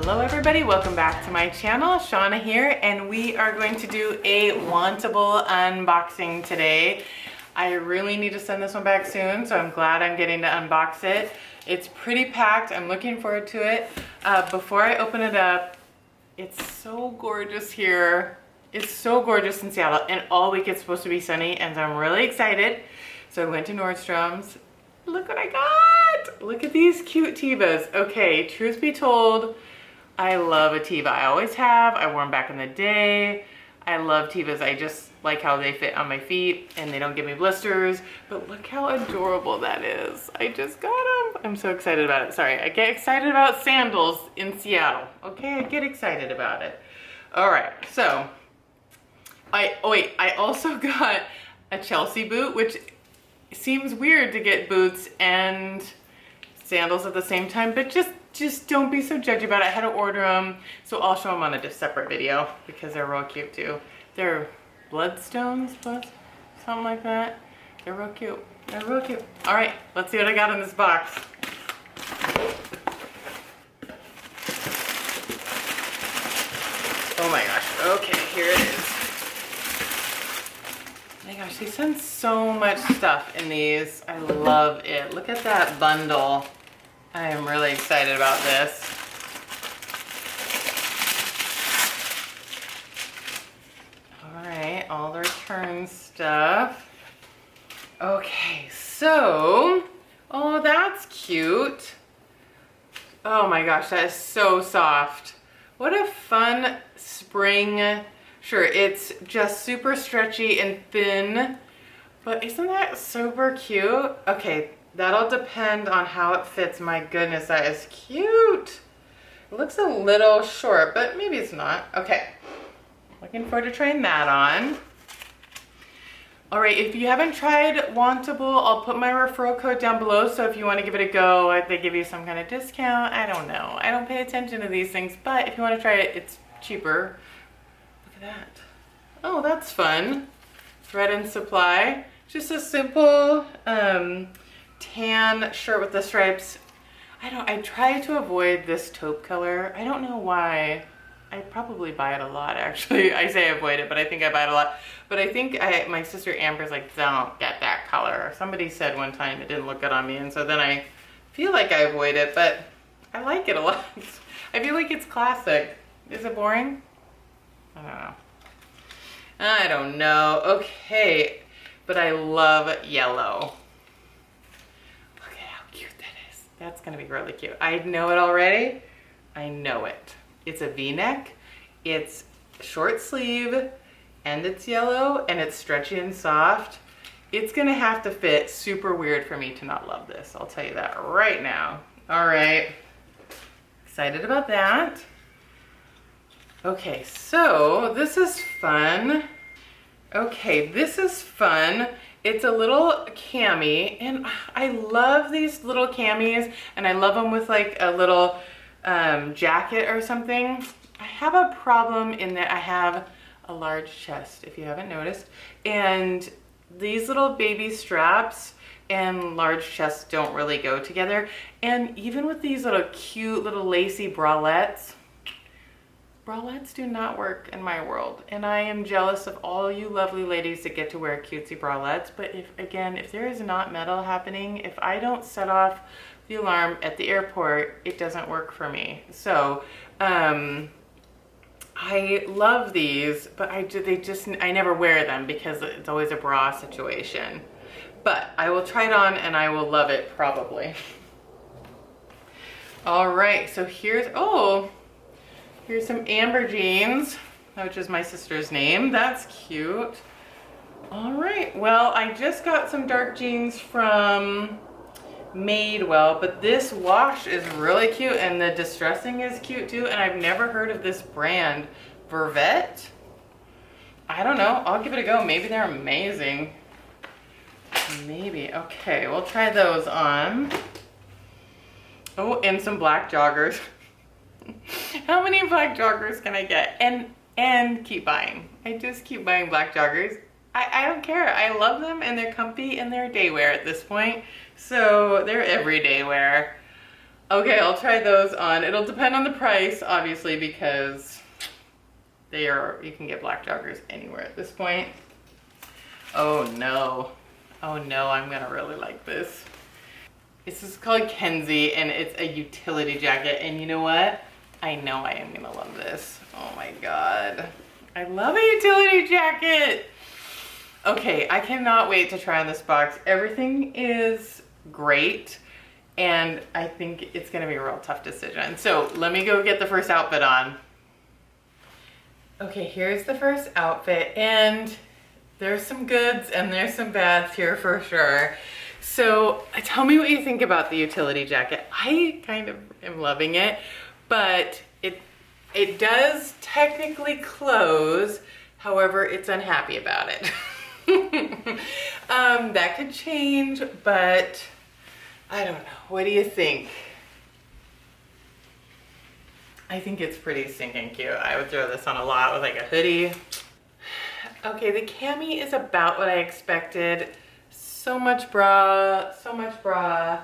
Hello everybody, welcome back to my channel. Shawna here, and we are going to do a Wantable unboxing today. I really need to send this one back soon, so I'm glad I'm getting to unbox it. It's pretty packed, I'm looking forward to it. Before I open it up, it's so gorgeous here. It's so gorgeous in Seattle, and all week it's supposed to be sunny, and so I'm really excited. So I went to Nordstrom's. Look what I got! Look at these cute Tevas. Okay, truth be told, I love a Teva. I always have. I wore them back in the day. I love Tevas. I just like how they fit on my feet and they don't give me blisters. But look how adorable that is. I just got them. I'm so excited about it. Sorry, I get excited about sandals in Seattle. Okay, I get excited about it. All right, so I also got a Chelsea boot, which seems weird to get boots and sandals at the same time, but just don't be so judgy about it. I had to order them, so I'll show them on a separate video because they're real cute too. They're bloodstones, something like that. They're real cute. They're real cute. All right, let's see what I got in this box. Oh my gosh, okay, here it is. Oh my gosh, they send so much stuff in these. I love it. Look at that bundle. I am really excited about this. All right, all the return stuff. Okay, so, oh, that's cute. Oh my gosh, that is so soft. What a fun spring shirt. It's just super stretchy and thin, but isn't that super cute? Okay. That'll depend on how it fits. My goodness, that is cute. It looks a little short, but maybe it's not. Okay, looking forward to trying that on. All right, if you haven't tried Wantable, I'll put my referral code down below, so if you want to give it a go, they give you some kind of discount. I don't know. I don't pay attention to these things, but if you want to try it, it's cheaper. Look at that. Oh, that's fun. Thread and Supply. Just a simple, tan shirt with the stripes. I try to avoid this taupe color. I don't know why. I probably buy it a lot, actually. I say avoid it, but I think I buy it a lot. But I think my sister Amber's like, don't get that color. Somebody said one time it didn't look good on me, and so then I feel like I avoid it, but I like it a lot. I feel like it's classic. Is it boring? I don't know. I don't know. Okay, but I love yellow. That's gonna be really cute. I know it already. I know it. It's a V-neck, it's short sleeve, and it's yellow, and it's stretchy and soft. It's gonna have to fit super weird for me to not love this. I'll tell you that right now. All right, excited about that. Okay, so this is fun. Okay, this is fun. It's a little cami, and I love these little camis, and I love them with like a little jacket or something. I have a problem in that I have a large chest, if you haven't noticed, and these little baby straps and large chests don't really go together. And even with these little cute little lacy bralettes do not work in my world, and I am jealous of all you lovely ladies that get to wear cutesy bralettes. But if there is not metal happening, if I don't set off the alarm at the airport, it doesn't work for me. So I love these, but I never wear them because it's always a bra situation. But I will try it on and I will love it probably. All right, so here's some Amber jeans, which is my sister's name. That's cute. All right, well, I just got some dark jeans from Madewell, but this wash is really cute, and the distressing is cute too, and I've never heard of this brand, Vervet. I don't know, I'll give it a go. Maybe they're amazing. Maybe, okay, we'll try those on. Oh, and some black joggers. How many black joggers can I get? And keep buying. I just keep buying black joggers. I don't care. I love them, and they're comfy, and they're day wear at this point. So they're everyday wear. Okay, I'll try those on. It'll depend on the price, obviously, because you can get black joggers anywhere at this point. Oh no. Oh no, I'm gonna really like this. This is called Kensie, and it's a utility jacket. And you know what? I know I am gonna love this. Oh my God. I love a utility jacket. Okay, I cannot wait to try on this box. Everything is great, and I think it's gonna be a real tough decision. So let me go get the first outfit on. Okay, here's the first outfit, and there's some goods and there's some bads here for sure. So tell me what you think about the utility jacket. I kind of am loving it, but it does technically close. However, it's unhappy about it. That could change, but I don't know. What do you think? I think it's pretty stinking cute. I would throw this on a lot with like a hoodie. Okay, the Cami is about what I expected. So much bra, so much bra.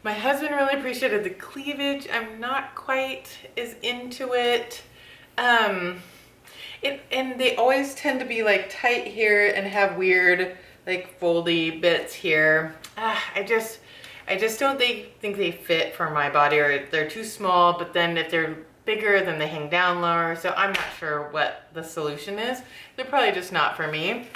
My husband really appreciated the cleavage. I'm not quite as into it. And they always tend to be like tight here and have weird like foldy bits here. I just don't think they fit for my body, or they're too small, but then if they're bigger, then they hang down lower. So I'm not sure what the solution is. They're probably just not for me.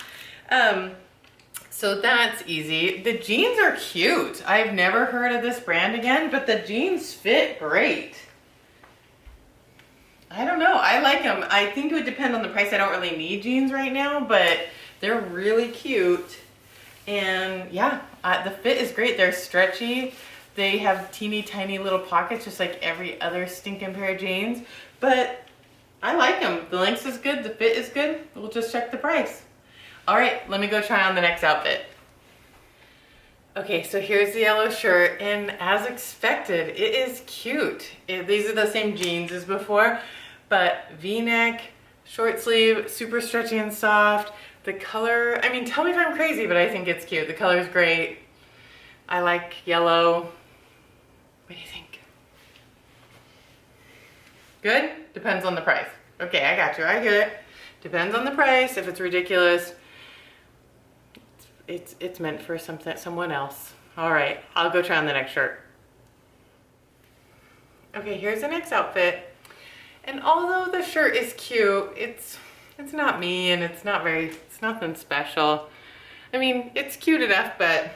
So that's easy. The jeans are cute. I've never heard of this brand again, but the jeans fit great. I don't know, I like them. I think it would depend on the price. I don't really need jeans right now, but they're really cute. And yeah, the fit is great. They're stretchy. They have teeny tiny little pockets, just like every other stinking pair of jeans. But I like them. The length is good, the fit is good. We'll just check the price. All right, let me go try on the next outfit. Okay, so here's the yellow shirt, and as expected, it is cute. These are the same jeans as before, but V-neck, short sleeve, super stretchy and soft. The color, I mean, tell me if I'm crazy, but I think it's cute. The color's great. I like yellow. What do you think? Good? Depends on the price. Okay, I got you, I get it. Depends on the price. If it's ridiculous, it's meant for someone else. All right, I'll go try on the next shirt. Okay, here's the next outfit. And although the shirt is cute, it's not me, and it's nothing special. I mean, it's cute enough, but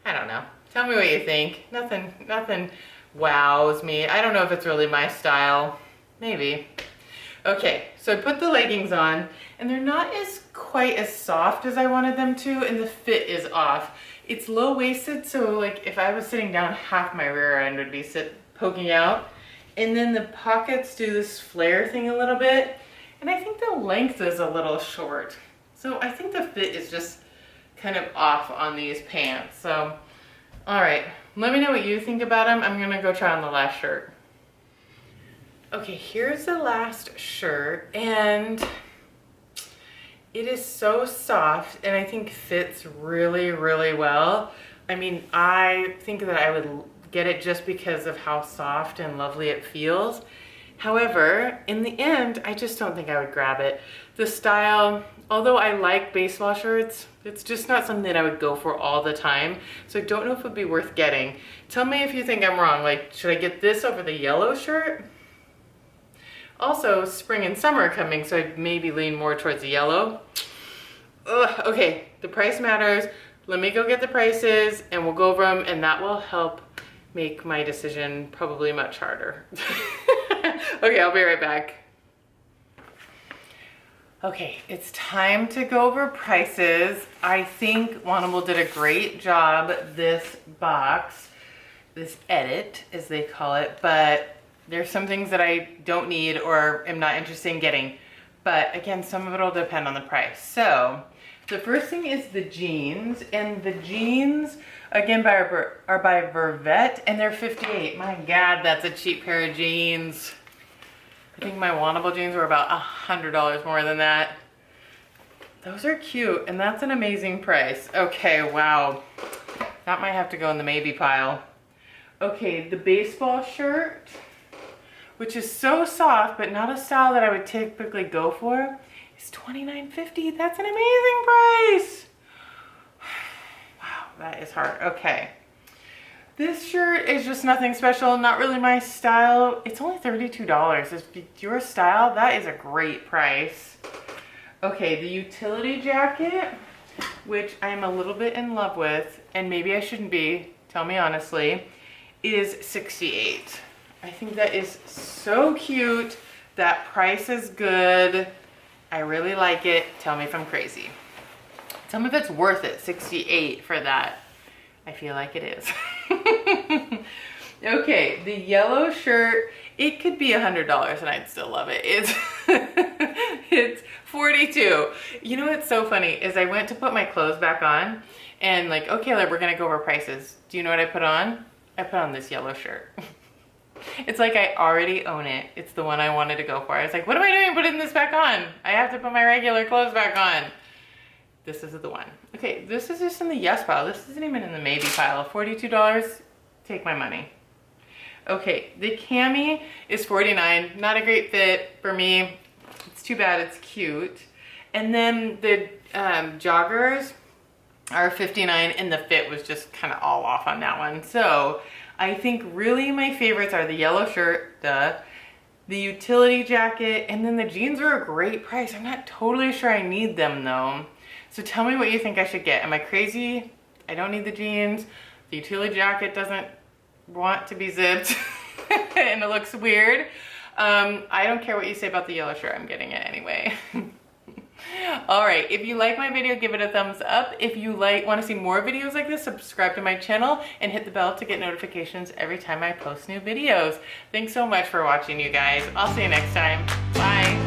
I don't know. Tell me what you think. Nothing wows me. I don't know if it's really my style. Maybe. Okay, so I put the leggings on, and they're not quite as soft as I wanted them to, and the fit is off. It's low-waisted, so like if I was sitting down, half my rear end would be poking out. And then the pockets do this flare thing a little bit, and I think the length is a little short. So I think the fit is just kind of off on these pants. So, all right, let me know what you think about them. I'm gonna go try on the last shirt. Okay, here's the last shirt, and it is so soft, and I think fits really, really well. I mean, I think that I would get it just because of how soft and lovely it feels. However, in the end, I just don't think I would grab it. The style, although I like baseball shirts, it's just not something that I would go for all the time. So I don't know if it would be worth getting. Tell me if you think I'm wrong. Like, should I get this over the yellow shirt? Also, spring and summer are coming, so I'd maybe lean more towards the yellow. Ugh, okay, the price matters. Let me go get the prices, and we'll go over them, and that will help make my decision probably much harder. Okay, I'll be right back. Okay, it's time to go over prices. I think Wantable did a great job this box, this edit as they call it, but there's some things that I don't need or am not interested in getting. But again, some of it will depend on the price. So the first thing is the jeans, and the jeans again are by Vervet, and they're $58. My God, that's a cheap pair of jeans. I think my Wantable jeans were about $100 more than that. Those are cute, and that's an amazing price. Okay, wow. That might have to go in the maybe pile. Okay, the baseball shirt, which is so soft, but not a style that I would typically go for, is $29.50. That's an amazing price. Wow, that is hard. Okay. This shirt is just nothing special, not really my style. It's only $32. If it's your style, that is a great price. Okay, the utility jacket, which I'm a little bit in love with, and maybe I shouldn't be, tell me honestly, is $68. I think that is so cute. That price is good. I really like it. Tell me if I'm crazy. Tell me if it's worth it, $68 for that. I feel like it is. Okay, the yellow shirt, it could be $100 and I'd still love it. It's $42. You know what's so funny is I went to put my clothes back on and like, okay, we're gonna go over prices. Do you know what I put on? I put on this yellow shirt. It's like I already own it. It's the one I wanted to go for. I was like, what am I doing putting this back on? I have to put my regular clothes back on. This is the one. Okay, this is just in the yes pile. This isn't even in the maybe pile. $42, take my money. Okay, the Cami is $49. Not a great fit for me. It's too bad, it's cute. And then the joggers are $59 and the fit was just kind of all off on that one. So I think really my favorites are the yellow shirt, the utility jacket, and then the jeans are a great price. I'm not totally sure I need them though. So tell me what you think I should get. Am I crazy? I don't need the jeans. The utility jacket doesn't want to be zipped and it looks weird. I don't care what you say about the yellow shirt. I'm getting it anyway. All right, if you like my video, give it a thumbs up. If you want to see more videos like this, subscribe to my channel and hit the bell to get notifications every time I post new videos. Thanks so much for watching, you guys. I'll see you next time. Bye.